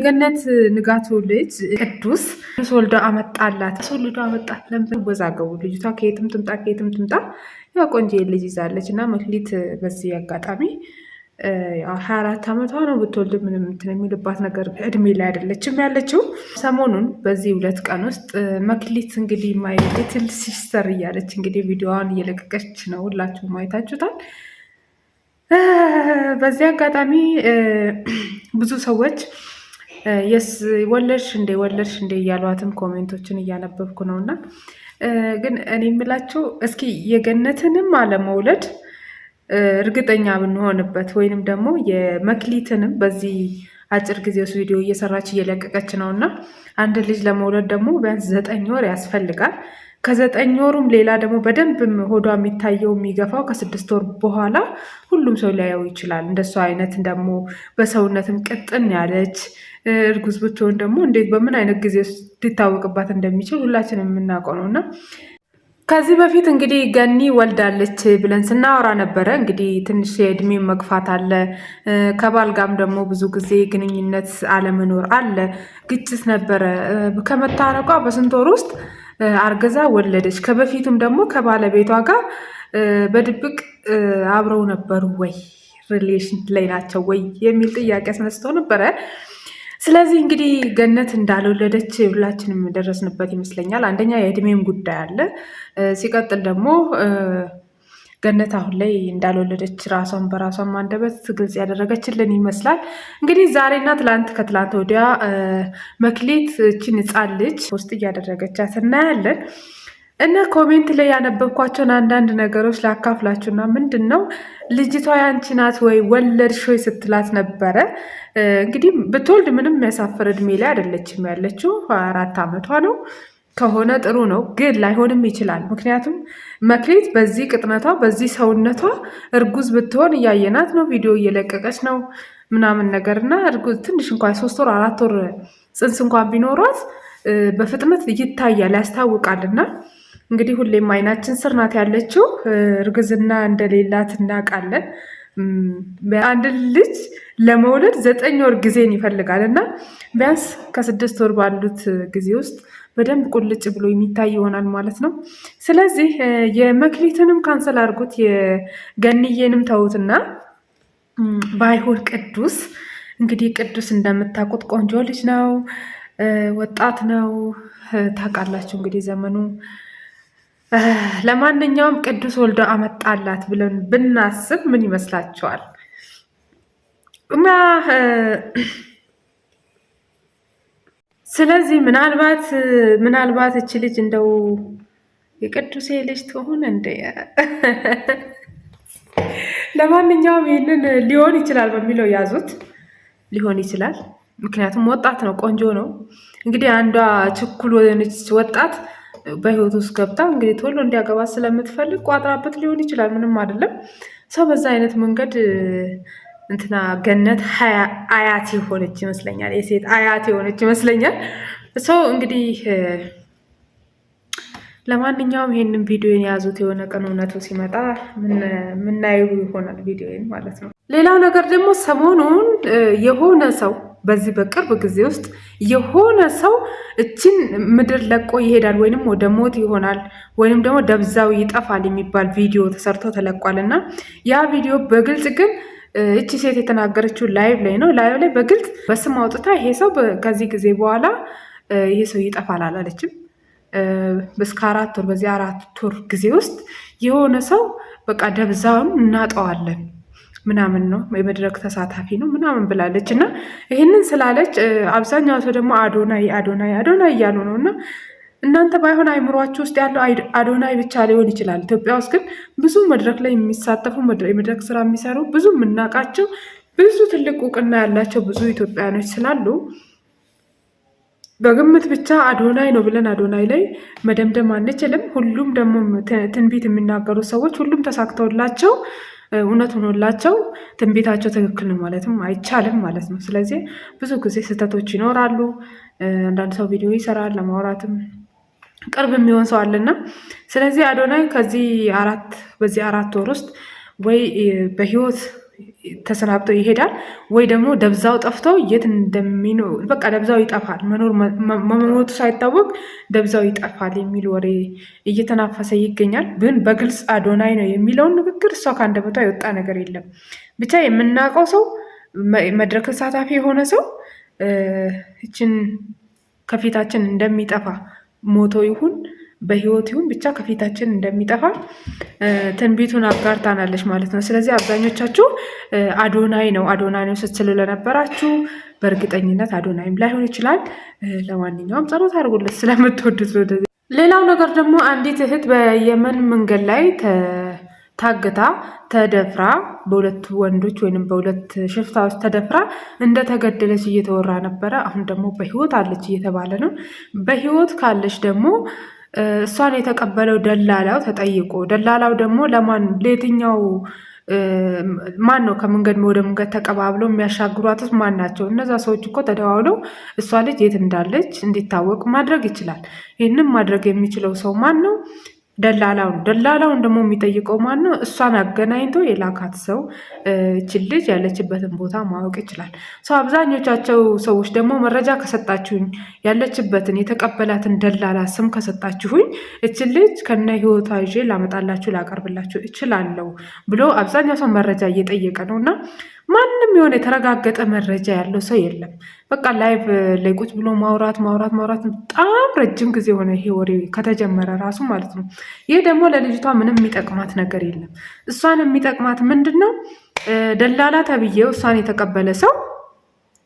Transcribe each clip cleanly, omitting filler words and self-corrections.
ገነት ንጋቱ ልጅ ቅዱስ ወልዶ አመጣላት። ወልዶ አመጣት። ለምን ወዛገቡ? ልጅቷ ከየትም ትምጣ ያው ቆንጆ ልጅ ይዛለች እና መክሊት በዚህ አጋጣሚ 24 ዓመቷ ነው። ብትወልድ ምንም እንትን የሚልባት ነገር እድሜ ላይ አይደለችም ያለችው። ሰሞኑን በዚህ 2 ቀን ውስጥ መክሊት እንግዲህ ማይ ሊትል ሲስተር እያለች እንግዲህ ቪዲዮዋን እየለቀቀች ነው። ሁላችሁም አይታችሁታል። በዚህ አጋጣሚ ብዙ ሰዎች ወለድሽ እንደ እያሏትም ኮሜንቶችን እያነበብኩ ነው። እና ግን እኔ የምላቸው እስኪ የገነትንም አለመውለድ እርግጠኛ ብንሆንበት ወይንም ደግሞ የመክሊትንም በዚህ አጭር ጊዜ ውስጥ ቪዲዮ እየሰራች እየለቀቀች ነው እና አንድ ልጅ ለመውለድ ደግሞ ቢያንስ 9 ወር ያስፈልጋል። ከ9 ወሩም ሌላ ደግሞ በደንብ ሆዷ የሚታየው የሚገፋው ከ6 ወር በኋላ ሁሉም ሰው ሊያየው ይችላል። እንደሱ አይነት ደግሞ በሰውነትም ቅጥን ያለች እርጉዝ ብትሆን ደግሞ እንዴት በምን አይነት ጊዜ ውስጥ ሊታወቅባት እንደሚችል ሁላችንም የምናውቀው ነው። እና ከዚህ በፊት እንግዲህ ገኒ ወልዳለች ብለን ስናወራ ነበረ። እንግዲህ ትንሽ የእድሜ መግፋት አለ፣ ከባል ጋርም ደግሞ ብዙ ጊዜ ግንኙነት አለመኖር አለ፣ ግጭት ነበረ። ከመታረቋ በስንት ወር ውስጥ አርገዛ ወለደች። ከበፊቱም ደግሞ ከባለቤቷ ጋር በድብቅ አብረው ነበሩ ወይ ሪሌሽን ላይ ናቸው ወይ የሚል ጥያቄ አስነስቶ ነበረ። ስለዚህ እንግዲህ ገነት እንዳልወለደች ሁላችንም ደረስንበት ይመስለኛል። አንደኛ የእድሜም ጉዳይ አለ። ሲቀጥል ደግሞ ገነት አሁን ላይ እንዳልወለደች ራሷን በራሷን አንደበት ግልጽ ያደረገችልን ይመስላል። እንግዲህ ዛሬና ትላንት ከትላንት ወዲያ መክሊት እችን ሕፃን ልጅ ውስጥ እያደረገቻት እናያለን። እና ኮሜንት ላይ ያነበብኳቸውን አንዳንድ ነገሮች ላካፍላችሁና ምንድን ነው ልጅቷ ያንቺ ናት ወይ ወለድሽ ወይ ስትላት ነበረ። እንግዲህ ብትወልድ ምንም የሚያሳፍር እድሜ ላይ አይደለችም ያለችው፣ 24 ዓመቷ ነው። ከሆነ ጥሩ ነው፣ ግን ላይሆንም ይችላል። ምክንያቱም መክሊት በዚህ ቅጥነቷ በዚህ ሰውነቷ እርጉዝ ብትሆን እያየናት ነው፣ ቪዲዮ እየለቀቀች ነው ምናምን ነገር እና እርጉዝ ትንሽ እንኳን 3 ወር 4 ወር ፅንስ እንኳን ቢኖሯት በፍጥነት ይታያል፣ ያስታውቃልና እንግዲህ ሁሌም አይናችን ስር ናት ያለችው። እርግዝና እንደሌላት እናውቃለን። አንድ ልጅ ለመውለድ 9 ወር ጊዜን ይፈልጋል እና ቢያንስ ከ6 ወር ባሉት ጊዜ ውስጥ በደንብ ቁልጭ ብሎ የሚታይ ይሆናል ማለት ነው። ስለዚህ የመክሊትንም ካንሰል አድርጉት፣ የገንዬንም ተውትና ባይሆን ቅዱስ እንግዲህ ቅዱስ እንደምታውቁት ቆንጆ ልጅ ነው፣ ወጣት ነው። ታውቃላችሁ እንግዲህ ዘመኑ። ለማንኛውም ቅዱስ ወልዶ አመጣላት ብለን ብናስብ ምን ይመስላችኋል? እና ስለዚህ ምናልባት እች ልጅ እንደው የቅዱሴ ልጅ ትሆን እንደ ለማንኛውም ይህንን ሊሆን ይችላል በሚለው ያዙት። ሊሆን ይችላል፣ ምክንያቱም ወጣት ነው፣ ቆንጆ ነው። እንግዲህ አንዷ ችኩል ወደነች ወጣት በህይወት ውስጥ ገብታ እንግዲህ ቶሎ እንዲያገባት ስለምትፈልግ ቋጥራበት ሊሆን ይችላል። ምንም አይደለም። ሰው በዛ አይነት መንገድ እንትና ገነት አያት የሆነች ይመስለኛል፣ የሴት አያት የሆነች ይመስለኛል። ሰው እንግዲህ ለማንኛውም ይሄንን ቪዲዮን የያዙት የሆነ ቀን እውነቱ ሲመጣ ምናየው ይሆናል ቪዲዮን ማለት ነው። ሌላው ነገር ደግሞ ሰሞኑን የሆነ ሰው በዚህ በቅርብ ጊዜ ውስጥ የሆነ ሰው እችን ምድር ለቆ ይሄዳል ወይንም ወደ ሞት ይሆናል ወይንም ደግሞ ደብዛው ይጠፋል የሚባል ቪዲዮ ተሰርቶ ተለቋል። እና ያ ቪዲዮ በግልጽ ግን እቺ ሴት የተናገረችው ላይቭ ላይ ነው። ላይቭ ላይ በግልጽ በስም አውጥታ ይሄ ሰው ከዚህ ጊዜ በኋላ ይሄ ሰው ይጠፋል አላለችም። እስከ 4 ወር በዚህ 4 ወር ጊዜ ውስጥ የሆነ ሰው በቃ ደብዛውን እናጠዋለን ምናምን ነው፣ የመድረክ ተሳታፊ ነው ምናምን ብላለች። እና ይህንን ስላለች አብዛኛው ሰው ደግሞ አዶናይ እያሉ ነው። እና እናንተ ባይሆን አይምሯችሁ ውስጥ ያለው አዶናይ ብቻ ሊሆን ይችላል። ኢትዮጵያ ውስጥ ግን ብዙ መድረክ ላይ የሚሳተፉ የመድረክ ስራ የሚሰሩ ብዙ የምናውቃቸው ብዙ ትልቅ እውቅና ያላቸው ብዙ ኢትዮጵያኖች ስላሉ በግምት ብቻ አዶናይ ነው ብለን አዶናይ ላይ መደምደም አንችልም። ሁሉም ደግሞ ትንቢት የሚናገሩ ሰዎች ሁሉም ተሳክተውላቸው እውነት ሆኖላቸው ትንቢታቸው ትክክል ነው ማለትም አይቻልም ማለት ነው። ስለዚህ ብዙ ጊዜ ስህተቶች ይኖራሉ። አንዳንድ ሰው ቪዲዮ ይሰራል፣ ለማውራትም ቅርብ የሚሆን ሰው አለና ስለዚህ አዶናይ በዚህ 4 ወር ውስጥ ወይ በህይወት ተሰናብተው ይሄዳል፣ ወይ ደግሞ ደብዛው ጠፍተው የት እንደሚኖር በቃ ደብዛው ይጠፋል፣ መሞቱ ሳይታወቅ ደብዛው ይጠፋል የሚል ወሬ እየተናፈሰ ይገኛል። ግን በግልጽ አዶናይ ነው የሚለውን ንግግር እሷ ከአንደበቷ የወጣ ነገር የለም። ብቻ የምናውቀው ሰው መድረክ ተሳታፊ የሆነ ሰው ይችን ከፊታችን እንደሚጠፋ ሞቶ ይሁን በህይወት ይሁን ብቻ ከፊታችን እንደሚጠፋ ትንቢቱን አጋርታናለች ማለት ነው። ስለዚህ አብዛኞቻችሁ አዶናይ ነው ስትሉ ለነበራችሁ በእርግጠኝነት አዶናይም ላይሆን ይችላል። ለማንኛውም ጸሎት አድርጉለት ስለምትወዱት። ሌላው ነገር ደግሞ አንዲት እህት በየመን መንገድ ላይ ታግታ ተደፍራ በሁለት ወንዶች ወይም በሁለት ሽፍታዎች ተደፍራ እንደተገደለች እየተወራ ነበረ። አሁን ደግሞ በህይወት አለች እየተባለ ነው። በህይወት ካለች ደግሞ እሷን የተቀበለው ደላላው ተጠይቆ ደላላው ደግሞ ለየትኛው ማን ነው ከመንገድ ወደ መንገድ ተቀባብለው የሚያሻግሯትስ ማን ናቸው? እነዛ ሰዎች እኮ ተደዋውለው እሷ ልጅ የት እንዳለች እንዲታወቅ ማድረግ ይችላል። ይህንም ማድረግ የሚችለው ሰው ማን ነው? ደላላውን ደግሞ የሚጠይቀው ማን ነው? እሷን አገናኝቶ የላካት ሰው እችን ልጅ ያለችበትን ቦታ ማወቅ ይችላል። አብዛኞቻቸው ሰዎች ደግሞ መረጃ ከሰጣችሁኝ ያለችበትን የተቀበላትን ደላላ ስም ከሰጣችሁኝ እችን ልጅ ከነ ህይወቷ ይዤ ላመጣላችሁ ላቀርብላችሁ እችላለሁ ብሎ አብዛኛው ሰው መረጃ እየጠየቀ ነው። እና ማንም የሆነ የተረጋገጠ መረጃ ያለው ሰው የለም። በቃ ላይቭ ላይ ቁጭ ብሎ ማውራት በጣም ረጅም ጊዜ ሆነ ይሄ ወሬ ከተጀመረ ራሱ ማለት ነው። ይህ ደግሞ ለልጅቷ ምንም የሚጠቅማት ነገር የለም። እሷን የሚጠቅማት ምንድን ነው? ደላላ ተብዬው እሷን የተቀበለ ሰው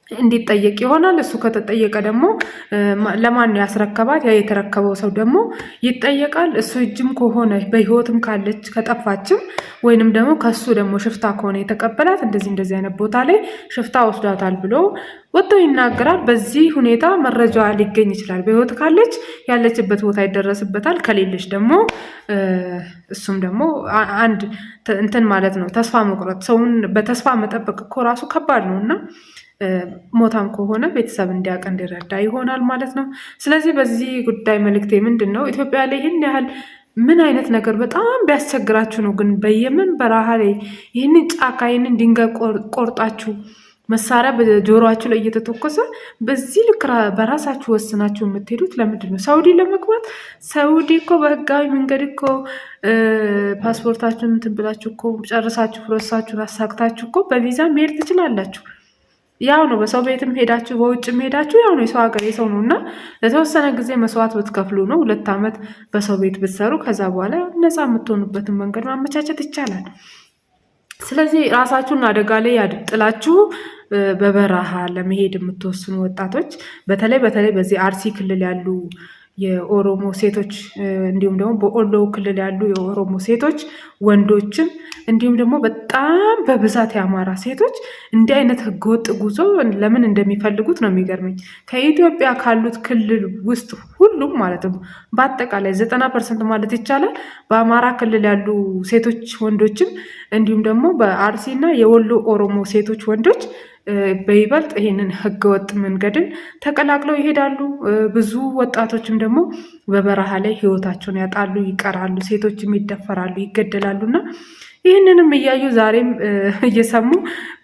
እንዲጠየቅ ይሆናል። እሱ ከተጠየቀ ደግሞ ለማን ነው ያስረከባት? ያ የተረከበው ሰው ደግሞ ይጠየቃል። እሱ እጅም ከሆነ በህይወትም ካለች ከጠፋችም ወይንም ደግሞ ከሱ ደግሞ ሽፍታ ከሆነ የተቀበላት እንደዚህ አይነት ቦታ ላይ ሽፍታ ወስዷታል ብሎ ወጥቶ ይናገራል። በዚህ ሁኔታ መረጃ ሊገኝ ይችላል። በህይወት ካለች ያለችበት ቦታ ይደረስበታል። ከሌለች ደግሞ እሱም ደግሞ አንድ እንትን ማለት ነው ተስፋ መቁረጥ። ሰውን በተስፋ መጠበቅ እኮ ራሱ ከባድ ነው እና ሞታም ከሆነ ቤተሰብ እንዲያውቅ እንዲረዳ ይሆናል ማለት ነው። ስለዚህ በዚህ ጉዳይ መልእክቴ ምንድን ነው? ኢትዮጵያ ላይ ይህን ያህል ምን አይነት ነገር በጣም ቢያስቸግራችሁ ነው ግን በየመን በረሃ ላይ ይህንን ጫካ ይህንን ድንጋይ ቆርጣችሁ መሳሪያ በጆሮአችሁ ላይ እየተተኮሰ በዚህ ልክ በራሳችሁ ወስናችሁ የምትሄዱት ለምንድን ነው? ሳውዲ ለመግባት ሳውዲ እኮ በህጋዊ መንገድ እኮ ፓስፖርታችሁን እንትን ብላችሁ እኮ ጨርሳችሁ ፕሮሰሳችሁን አሳክታችሁ እኮ በቪዛ መሄድ ትችላላችሁ። ያው ነው። በሰው ቤትም ሄዳችሁ በውጭም ሄዳችሁ ያው ነው። የሰው ሀገር የሰው ነው እና ለተወሰነ ጊዜ መስዋዕት ብትከፍሉ ነው 2 ዓመት በሰው ቤት ብትሰሩ ከዛ በኋላ ነፃ የምትሆኑበትን መንገድ ማመቻቸት ይቻላል። ስለዚህ ራሳችሁን አደጋ ላይ ጥላችሁ በበረሃ ለመሄድ የምትወስኑ ወጣቶች በተለይ በዚህ አርሲ ክልል ያሉ የኦሮሞ ሴቶች እንዲሁም ደግሞ በኦሎ ክልል ያሉ የኦሮሞ ሴቶች ወንዶችም እንዲሁም ደግሞ በጣም በብዛት የአማራ ሴቶች እንዲህ አይነት ህገወጥ ጉዞ ለምን እንደሚፈልጉት ነው የሚገርመኝ። ከኢትዮጵያ ካሉት ክልል ውስጥ ሁሉም ማለት ነው በአጠቃላይ 90% ማለት ይቻላል በአማራ ክልል ያሉ ሴቶች ወንዶችም እንዲሁም ደግሞ በአርሲ እና የወሎ ኦሮሞ ሴቶች ወንዶች በይበልጥ ይሄንን ህገወጥ መንገድን ተቀላቅለው ይሄዳሉ። ብዙ ወጣቶችም ደግሞ በበረሃ ላይ ህይወታቸውን ያጣሉ፣ ይቀራሉ፣ ሴቶችም ይደፈራሉ፣ ይገደላሉ እና ይህንንም እያዩ ዛሬም እየሰሙ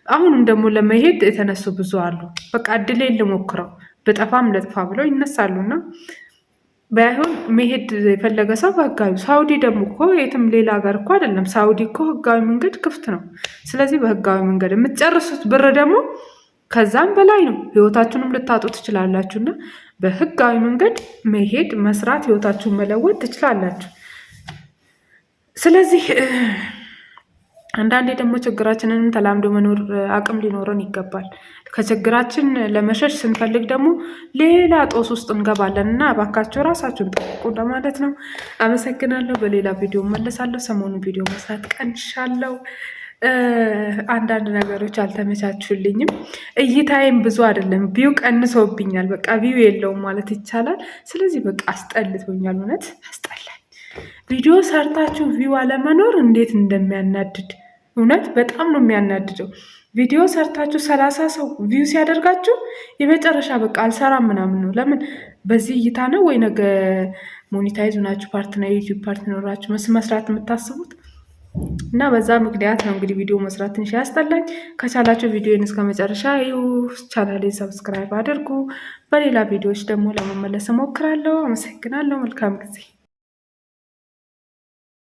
አሁንም ደግሞ ለመሄድ የተነሱ ብዙ አሉ። በቃ እድሌን ልሞክረው በጠፋም ለጥፋ ብለው ይነሳሉና ባይሆን መሄድ የፈለገ ሰው በህጋዊ ሳውዲ ደግሞ እኮ የትም ሌላ ሀገር እኮ አይደለም። ሳውዲ እኮ ህጋዊ መንገድ ክፍት ነው። ስለዚህ በህጋዊ መንገድ የምትጨርሱት ብር ደግሞ ከዛም በላይ ነው። ህይወታችሁንም ልታጡ ትችላላችሁና በህጋዊ መንገድ መሄድ፣ መስራት፣ ህይወታችሁን መለወጥ ትችላላችሁ። ስለዚህ አንዳንዴ ደግሞ ችግራችንንም ተላምዶ መኖር አቅም ሊኖረን ይገባል። ከችግራችን ለመሸሽ ስንፈልግ ደግሞ ሌላ ጦስ ውስጥ እንገባለን እና እባካችሁ ራሳችሁን ጠብቁ ለማለት ነው። አመሰግናለሁ። በሌላ ቪዲዮ መለሳለሁ። ሰሞኑን ቪዲዮ መስራት ቀንሻለሁ። አንዳንድ ነገሮች አልተመቻቹልኝም። እይታይም ብዙ አይደለም፣ ቪው ቀንሶብኛል። በቃ ቪው የለውም ማለት ይቻላል። ስለዚህ በቃ አስጠልቶኛል። እውነት አስጠላኝ። ቪዲዮ ሰርታችሁ ቪው አለመኖር እንዴት እንደሚያናድድ እውነት በጣም ነው የሚያናድደው። ቪዲዮ ሰርታችሁ 30 ሰው ቪው ሲያደርጋችሁ የመጨረሻ በቃ አልሰራም ምናምን ነው። ለምን በዚህ እይታ ነው ወይ ነገ ሞኒታይዝ ናችሁ ፓርትነር ዩቲዩብ ፓርትነራችሁ መስራት የምታስቡት? እና በዛ ምክንያት ነው እንግዲህ ቪዲዮ መስራት ትንሽ ያስጠላኝ። ከቻላችሁ ቪዲዮን እስከ መጨረሻ ይሁ፣ ቻናሌን ሰብስክራይብ አድርጉ። በሌላ ቪዲዮዎች ደግሞ ለመመለስ እሞክራለሁ። አመሰግናለሁ። መልካም ጊዜ